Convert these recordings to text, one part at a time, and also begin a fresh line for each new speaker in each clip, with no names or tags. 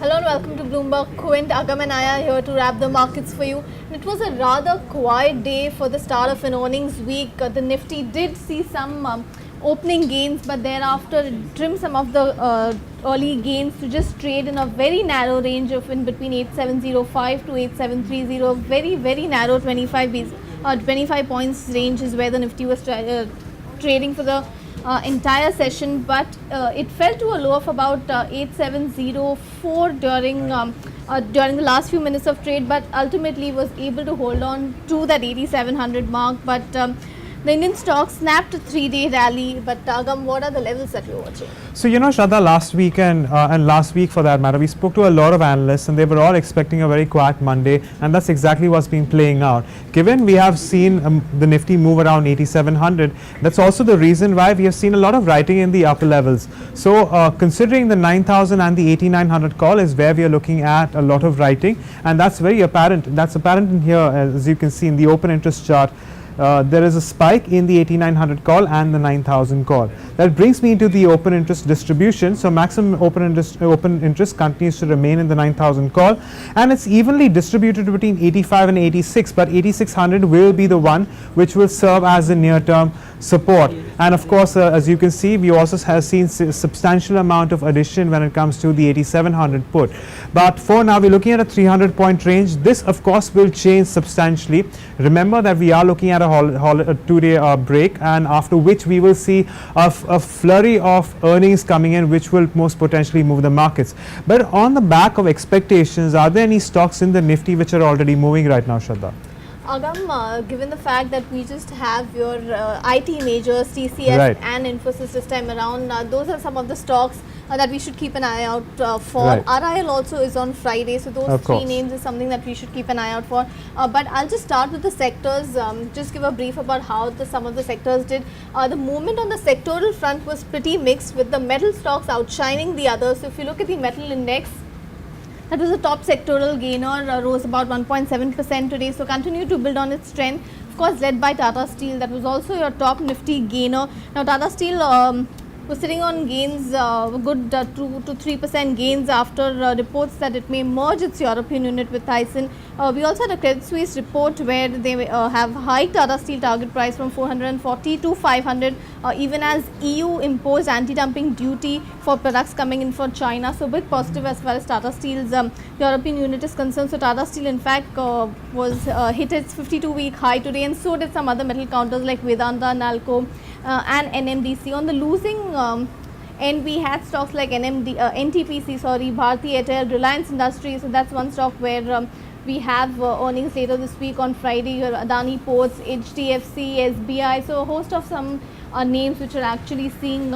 Hello and welcome to Bloomberg Quint. Agam and I are here to wrap the markets for you. And it was a rather quiet day for the start of an earnings week. The Nifty did see some opening gains, but thereafter it trimmed some of the early gains to just trade in a very narrow range of in between 8705 to 8730. Very narrow 25 points range is where the Nifty was trading for the entire session, but it fell to a low of about 8704 during the last few minutes of trade, but ultimately was able to hold on to that 8700 mark. But the Indian stock snapped a 3-day rally. But Agam, what are the levels that you're watching?
So, Shraddha, last weekend and last week for that matter, we spoke to a lot of analysts and they were all expecting a very quiet Monday, and that's exactly what's been playing out. Given we have seen the Nifty move around 8700, that's also the reason why we have seen a lot of writing in the upper levels. So, considering the 9000 and the 8900 call is where we are looking at a lot of writing, and that's very apparent. That's apparent in here, as you can see in the open interest chart. There is a spike in the 8900 call and the 9000 call. That brings me to the open interest distribution. So maximum open interest continues to remain in the 9000 call, and it's evenly distributed between 85 and 86, but 8600 will be the one which will serve as a near-term support. And of course, as you can see, we also have seen substantial amount of addition when it comes to the 8700 put. But for now, we're looking at a 300 point range. This of course will change substantially. Remember that we are looking at a 2-day break, and after which we will see a flurry of earnings coming in, which will most potentially move the markets. But on the back of expectations, are there any stocks in the Nifty which are already moving right now, Shraddha?
Agam, given the fact that we just have your IT majors, TCS and Infosys this time around, those are some of the stocks that we should keep an eye out for. RIL also is on Friday, so those three names is something that we should keep an eye out for. But I'll just start with the sectors, just give a brief about how some of the sectors did. The movement on the sectoral front was pretty mixed, with the metal stocks outshining the others. So if you look at the metal index, that was the top sectoral gainer, rose about 1.7% today, so continue to build on its strength. Of course, led by Tata Steel, that was also your top Nifty gainer. Now, Tata Steel was sitting on gains, good 2 to 3% gains after reports that it may merge its European unit with Thyssen. We also had a Credit Suisse report where they have hiked Tata Steel target price from 440 to 500, even as EU imposed anti-dumping duty for products coming in for China. So, a bit positive as far as Tata Steel's European unit is concerned. So, Tata Steel in fact was hit its 52-week high today, and so did some other metal counters like Vedanta, Nalco and NMDC. On the losing and we had stocks like NTPC, Bharti Airtel, Reliance Industries. So that's one stock where we have earnings later this week on Friday. Your Adani Ports, HDFC, SBI. So a host of some names which are actually seeing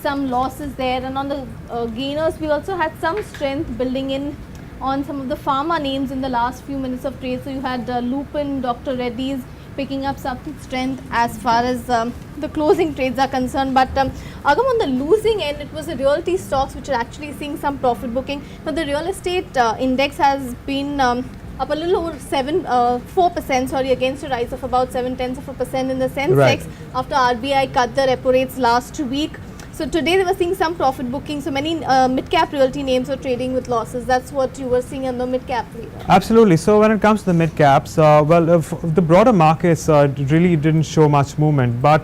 some losses there. And on the gainers, we also had some strength building in on some of the pharma names in the last few minutes of trade. So you had Lupin, Dr. Reddy's picking up some strength as far as the closing trades are concerned. But Agam, on the losing end, it was the realty stocks which are actually seeing some profit booking. Now the real estate index has been up a little over 4%, against a rise of about 0.7% in the Sensex after RBI cut the repo rates last week. So today they were seeing some profit booking. So many mid-cap realty names were trading with losses. That's what you were seeing on the mid-cap.
Absolutely. So when it comes to the mid-caps, the broader markets really didn't show much movement. But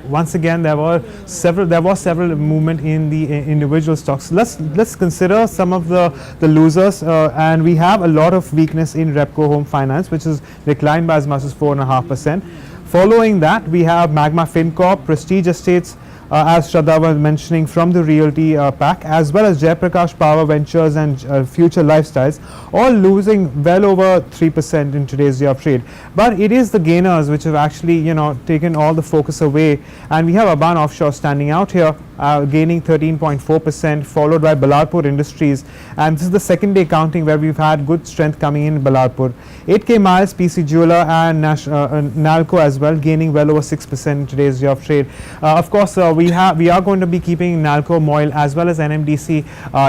once again, there was several movement in the individual stocks. Let's consider some of the losers, and we have a lot of weakness in Repco Home Finance, which is declined by as much as 4.5%. Following that, we have Magma FinCorp, Prestige Estates, as Shraddha was mentioning, from the realty pack, as well as Jayaprakash Power Ventures and Future Lifestyles, all losing well over 3% in today's day of trade. But it is the gainers which have actually taken all the focus away, and we have Aban Offshore standing out here, gaining 13.4%, followed by Ballarpur Industries, and this is the second day counting where we've had good strength coming in Ballarpur. 8K Miles, PC Jeweler and Nalco as well, gaining well over 6% in today's day of trade. Of course, we are going to be keeping Nalco, Moil as well as NMDC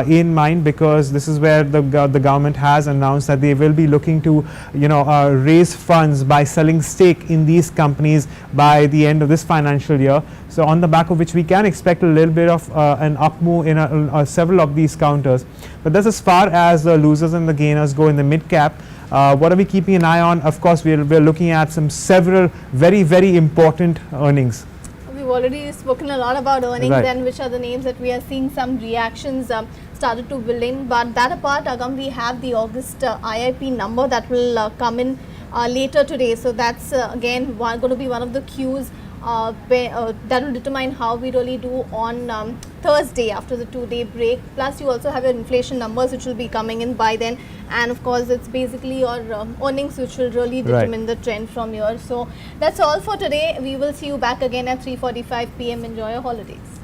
in mind, because this is where the government has announced that they will be looking to raise funds by selling stake in these companies by the end of this financial year. So on the back of which we can expect a little bit of an up move in several of these counters. But that's as far as the losers and the gainers go in the mid cap. What are we keeping an eye on? Of course, we're looking at several very important earnings.
We've already spoken a lot about earnings and which are the names that we are seeing some reactions started to build in. But that apart, Agam, we have the August IIP number that will come in later today. So that's again going to be one of the cues that will determine how we really do on Thursday after the 2-day break. Plus you also have your inflation numbers which will be coming in by then, and of course it's basically your earnings which will really determine the trend from here. So that's all for today. We will see you back again at 3:45 p.m. Enjoy your holidays.